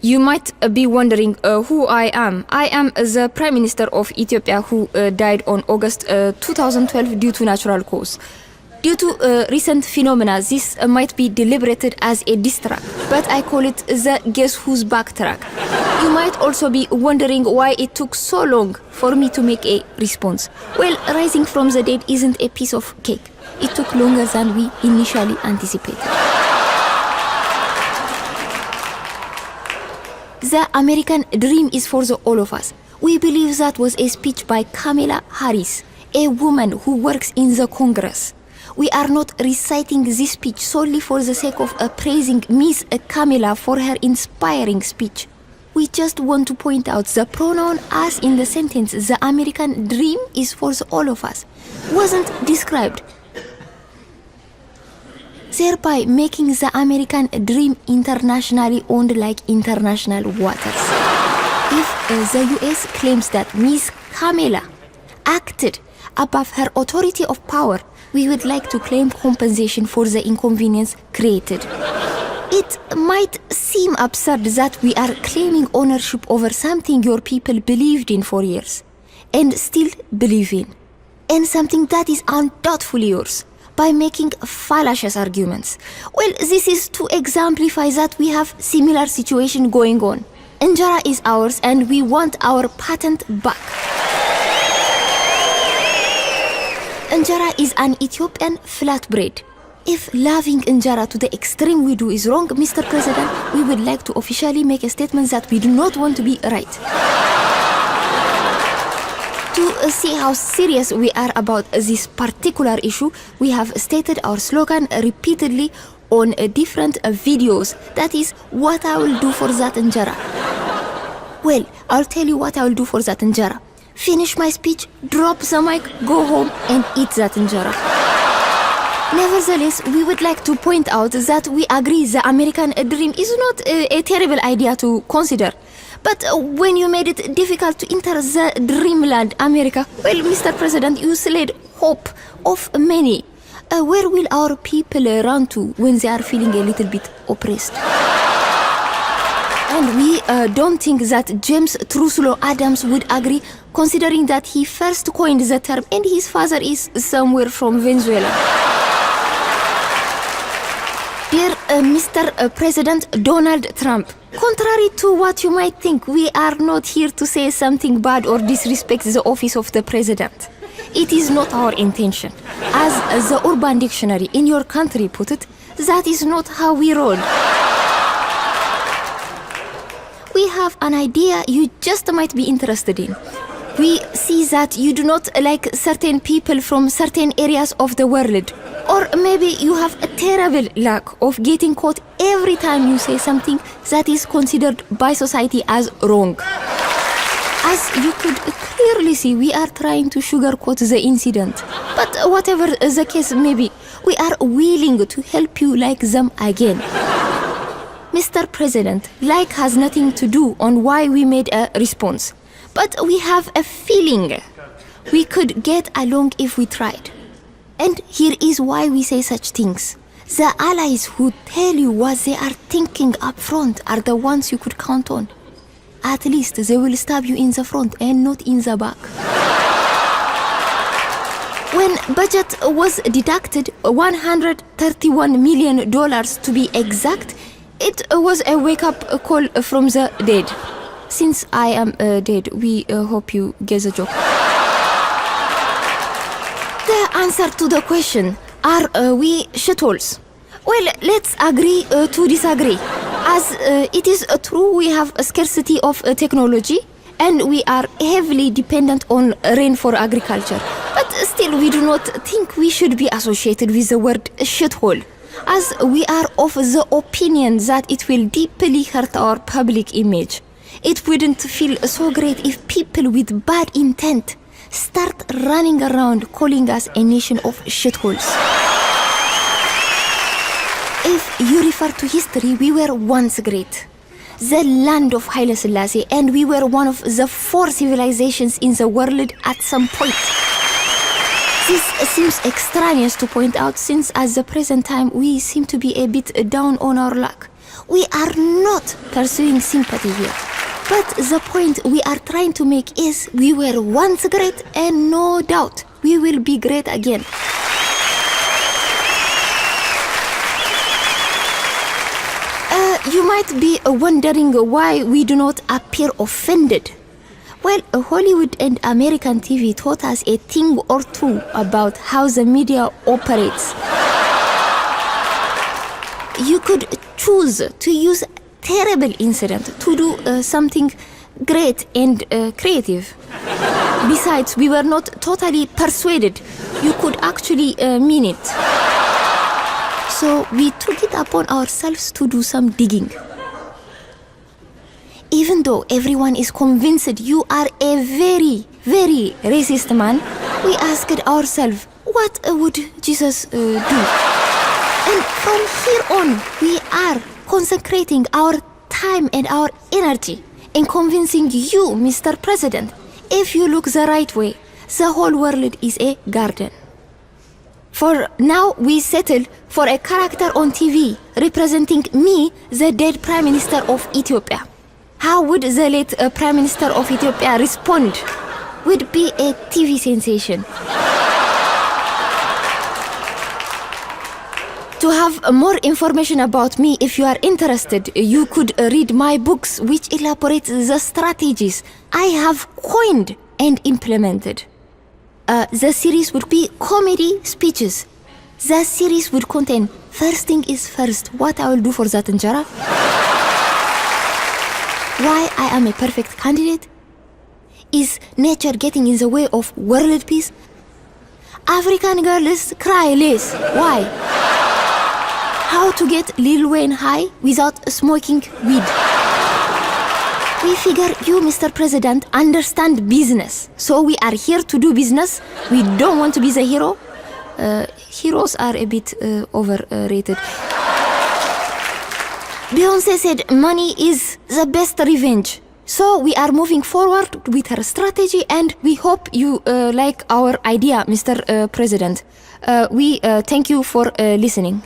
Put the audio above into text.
You might be wondering who I am. I am the Prime Minister of Ethiopia who died on August 2012 due to natural cause. Due to recent phenomena, this might be deliberated as a diss track, but I call it the Guess Who's Back track. You might also be wondering why it took so long for me to make a response. Well, rising from the dead isn't a piece of cake. It took longer than we initially anticipated. The American dream is for all of us. We believe that was a speech by Kamala Harris, a woman who works in the Congress. We are not reciting this speech solely for the sake of praising Miss Kamala for her inspiring speech. We just want to point out the pronoun as in the sentence "the American dream is for all of us" wasn't described, thereby making the American dream internationally owned like international waters. If the US claims that Miss Kamala acted above her authority of power, we would like to claim compensation for the inconvenience created. It might seem absurd that we are claiming ownership over something your people believed in for years and still believe in, and something that is undoubtedly yours, by making fallacious arguments. Well, this is to exemplify that we have similar situation going on. Injera is ours and we want our patent back. Injera is an Ethiopian flatbread. If loving injera to the extreme we do is wrong, Mr. President, we would like to officially make a statement that we do not want to be right. To see how serious we are about this particular issue, we have stated our slogan repeatedly on different videos. That is what I will do for that injera. Well, I'll tell you what I will do for that injera. Finish my speech, drop the mic, go home and eat that injera. Nevertheless, we would like to point out that we agree the American dream is not a terrible idea to consider. But when you made it difficult to enter the dreamland America, well, Mr. President, you slayed hope of many. Where will our people run to when they are feeling a little bit oppressed? And we don't think that James Truslow Adams would agree, considering that he first coined the term and his father is somewhere from Venezuela. Dear Mr. President Donald Trump, contrary to what you might think, we are not here to say something bad or disrespect the office of the president. It is not our intention. As the Urban Dictionary in your country put it, that is not how we roll. We have an idea you just might be interested in. We see that you do not like certain people from certain areas of the world. Or maybe you have a terrible lack of getting caught every time you say something that is considered by society as wrong. As you could clearly see, we are trying to sugarcoat the incident. But whatever the case may be, we are willing to help you like them again. Mr. President, like has nothing to do on why we made a response. But we have a feeling we could get along if we tried. And here is why we say such things. The allies who tell you what they are thinking up front are the ones you could count on. At least they will stab you in the front and not in the back. When budget was deducted, $131 million to be exact, it was a wake-up call from the dead. Since I am dead, we hope you get the joke. The answer to the question, are we shitholes? Well, let's agree to disagree. As it is true we have a scarcity of technology and we are heavily dependent on rain for agriculture. But still, we do not think we should be associated with the word shithole, as we are of the opinion that it will deeply hurt our public image. It wouldn't feel so great if people with bad intent start running around calling us a nation of shitholes. If you refer to history, we were once great. The land of Haile Selassie, and we were one of the 4 civilizations in the world at some point. This seems extraneous to point out since at the present time we seem to be a bit down on our luck. We are not pursuing sympathy here. But the point we are trying to make is we were once great and no doubt we will be great again. You might be wondering why we do not appear offended. Well, Hollywood and American TV taught us a thing or two about how the media operates. You could choose to use terrible incident to do something great and creative. Besides, we were not totally persuaded. You could actually mean it. So we took it upon ourselves to do some digging. Even though everyone is convinced you are a very, very racist man, we asked ourselves, what would Jesus do? And from here on, we are consecrating our time and our energy in convincing you, Mr. President, if you look the right way, the whole world is a garden. For now, we settle for a character on TV representing me, the dead Prime Minister of Ethiopia. How would the late Prime Minister of Ethiopia respond? Would be a TV sensation. To have more information about me, if you are interested, you could read my books which elaborate the strategies I have coined and implemented. The series would be comedy speeches. The series would contain first thing is first, what I will do for that injera. Why I am a perfect candidate? Is nature getting in the way of world peace? African girls cry less. Why? How to get Lil Wayne high without smoking weed? We figure you, Mr. President, understand business. So we are here to do business. We don't want to be the hero. Heroes are a bit overrated. Beyoncé said money is the best revenge. So we are moving forward with her strategy and we hope you like our idea, Mr. President. We thank you for listening.